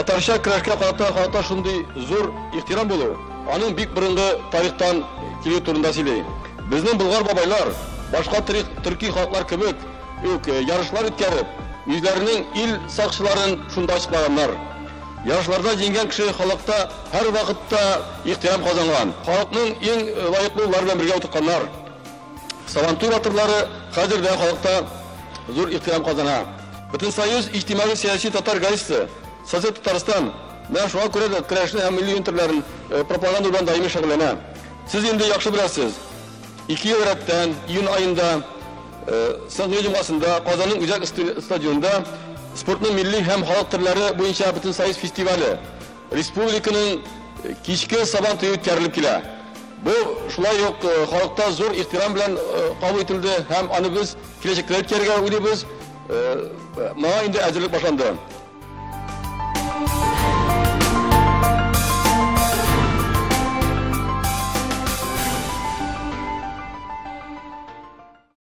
Татарша көрәшкә карата шундый зур ихтирам булу, аның бик борынгы тарихтан килү турында сөйли. Безнең Болгар бабайлар башка төрки халыклар кебек ярышлар үткәреп, үзләренең ил сакчыларын шунда ачыклаганнар. Ярышларда җиңгән кеше халыкта һәр вакытта ихтирам казанган. Халыкның иң лаеклы уллары белән бергә утырганнар. Сабантуй батырлары хәзер дә халыкта зур ихтирам казана. Бөтен союз иҗтимагый сиясәт татар газетасы Совет Татарстан менә шуңа күрә дә көрәшне һәм милли юнәлешләрен пропаганда белән даими шөгыльләнә. Сез инде яхшы беләсез. 2 ел рәттән июнь аенда Соңгы җомгасында Казанның Үзәк стадионында спортның милли һәм халык төрләре буенча бөтен союз фестивале республиканың кичке сабантуе үткәрелеп килә. Бу шулай ук халыкта зур ихтирам белән кабул ителде һәм аны без киләчәктә үткәрергә уйлыйбыз. Моңа инде әзерлек башланды.